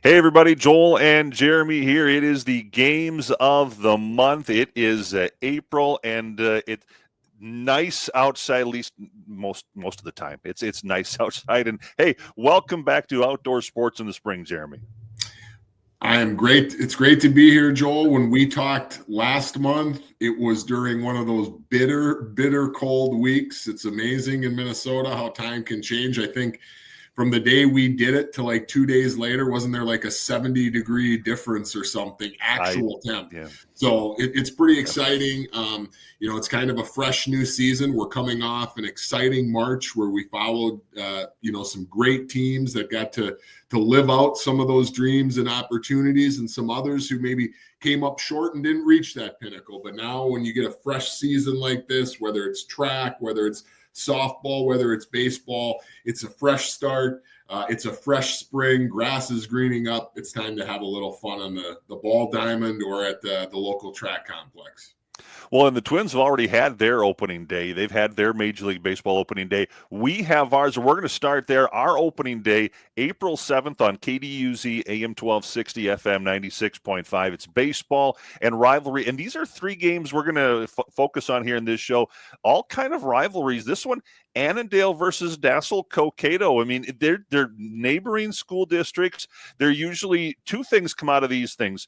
Hey everybody, Joel and Jeremy here. It is the games of the month. It is April, and it's nice outside. At least most of the time, it's nice outside. And hey, welcome back to outdoor sports in the spring, Jeremy. I am great. It's great to be here, Joel. When we talked last month, it was during one of those bitter cold weeks. It's amazing in Minnesota how time can change. I think from the day we did it to like 2 days later, wasn't there like a 70-degree difference or something, actual temp? Yeah. So it's pretty exciting. It's kind of a fresh new season. We're coming off an exciting March where we followed, some great teams that got to live out some of those dreams and opportunities, and some others who maybe came up short and didn't reach that pinnacle. But now when you get a fresh season like this, whether it's track, whether it's softball, whether it's baseball, it's a fresh start. It's a fresh spring. Grass is greening up. It's time to have a little fun on the ball diamond or at the local track complex. Well, and the Twins have already had their opening day. They've had their Major League Baseball opening day. We have ours, and we're going to start there. Our opening day, April 7th on KDUZ, AM 1260, FM 96.5. It's baseball and rivalry. And these are three games we're going to focus on here in this show. All kind of rivalries. This one, Annandale versus Dassel-Cokato. I mean, they're neighboring school districts. They're usually two things come out of these things.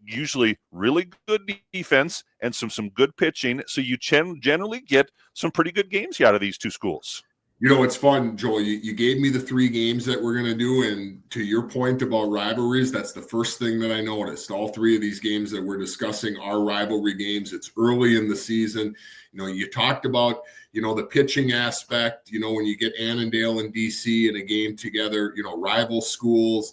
Usually really good defense and some good pitching. So you generally get some pretty good games out of these two schools. You know, it's fun, Joel. You gave me the three games that we're going to do. And to your point about rivalries, that's the first thing that I noticed. All three of these games that we're discussing are rivalry games. It's early in the season. You talked about, the pitching aspect, when you get Annandale and DC in a game together, rival schools,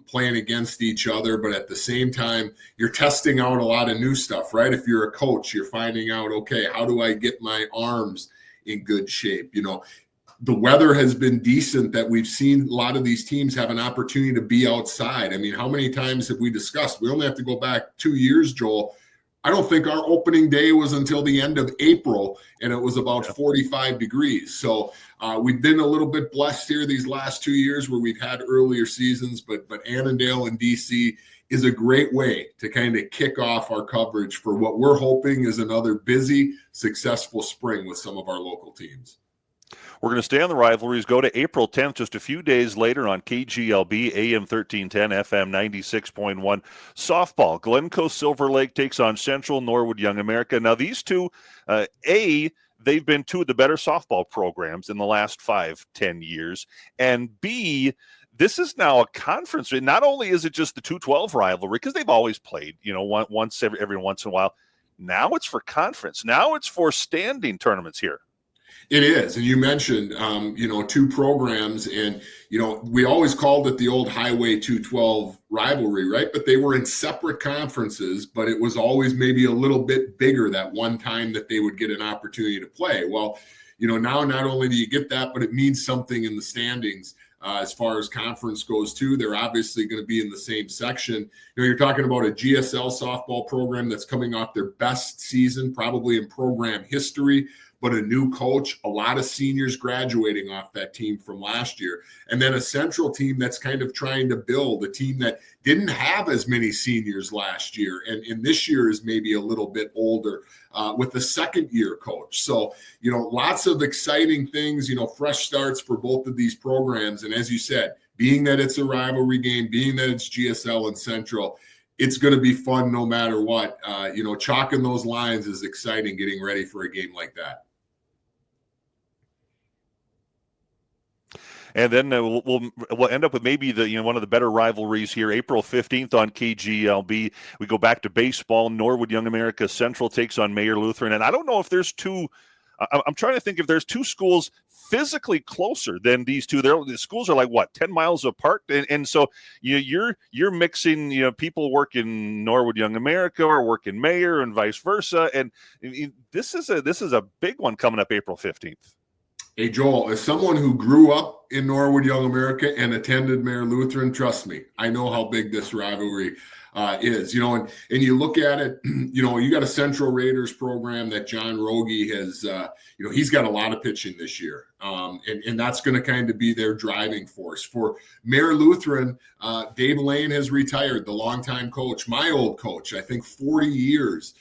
playing against each other, but at the same time, you're testing out a lot of new stuff, right? If you're a coach, you're finding out, okay, how do I get my arms in good shape? The weather has been decent that we've seen a lot of these teams have an opportunity to be outside. I mean, how many times have we discussed? We only have to go back 2 years, Joel. I don't think our opening day was until the end of April, and it was about 45 degrees. So we've been a little bit blessed here these last 2 years where we've had earlier seasons, but Annandale and DC is a great way to kind of kick off our coverage for what we're hoping is another busy, successful spring with some of our local teams. We're going to stay on the rivalries, go to April 10th, just a few days later on KGLB, AM 1310, FM 96.1. Softball, Glencoe Silver Lake takes on Central Norwood Young America. Now, these two, they've been two of the better softball programs in the last 5-10 years. And B, this is now a conference. Not only is it just the 2-12 rivalry, because they've always played, once every once in a while. Now it's for conference. Now it's for standing tournaments here. It is. And you mentioned, two programs, and, we always called it the old Highway 212 rivalry, right? But they were in separate conferences, but it was always maybe a little bit bigger that one time that they would get an opportunity to play. Well, now not only do you get that, but it means something in the standings as far as conference goes too. They're obviously going to be in the same section. You're talking about a GSL softball program that's coming off their best season, probably in program history, but a new coach, a lot of seniors graduating off that team from last year. And then a Central team that's kind of trying to build a team that didn't have as many seniors last year. And this year is maybe a little bit older with the second-year coach. So, lots of exciting things, fresh starts for both of these programs. And as you said, being that it's a rivalry game, being that it's GSL and Central, it's going to be fun no matter what. Chalking those lines is exciting, getting ready for a game like that. And then we'll end up with maybe one of the better rivalries here. April 15th on KGLB. We go back to baseball. Norwood Young America Central takes on Mayer Lutheran. And I don't know if there's two. I'm trying to think if there's two schools physically closer than these two. The schools are like 10 miles apart, and so you're mixing people work in Norwood Young America or work in Mayer and vice versa. And this is a big one coming up April 15th. Hey, Joel, as someone who grew up in Norwood Young America and attended Mayer Lutheran, trust me, I know how big this rivalry is, and you look at it, you got a Central Raiders program that John Rogie has, he's got a lot of pitching this year. And that's going to kind of be their driving force. For Mare Lutheran, Dave Lane has retired, the longtime coach, my old coach, I think 40 years,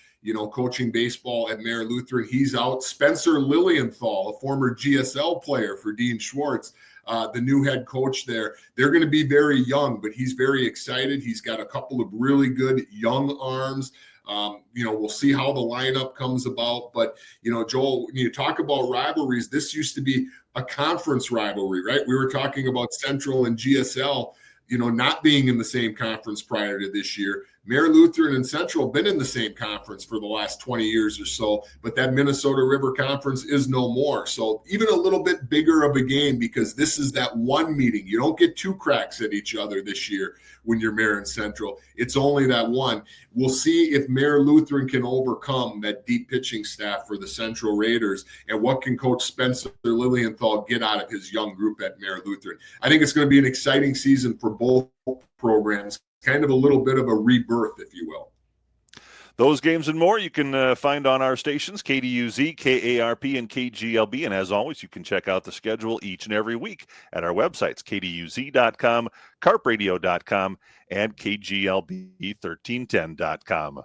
coaching baseball at Mare Lutheran. He's out. Spencer Lilienthal, a former GSL player for Dean Schwartz, the new head coach there. They're going to be very young, but he's very excited. He's got a couple of really good young arms. We'll see how the lineup comes about. But, Joel, when you talk about rivalries, this used to be a conference rivalry, right? We were talking about Central and GSL, not being in the same conference prior to this year. Mare Lutheran and Central have been in the same conference for the last 20 years or so, but that Minnesota River Conference is no more. So even a little bit bigger of a game, because this is that one meeting. You don't get two cracks at each other this year when you're Mare and Central. It's only that one. We'll see if Mare Lutheran can overcome that deep pitching staff for the Central Raiders, and what can Coach Spencer Lilienthal get out of his young group at Mare Lutheran. I think it's going to be an exciting season for both programs. Kind of a little bit of a rebirth, if you will. Those games and more you can find on our stations, KDUZ, KARP, and KGLB. And as always, you can check out the schedule each and every week at our websites, KDUZ.com, KARPradio.com, and KGLB1310.com.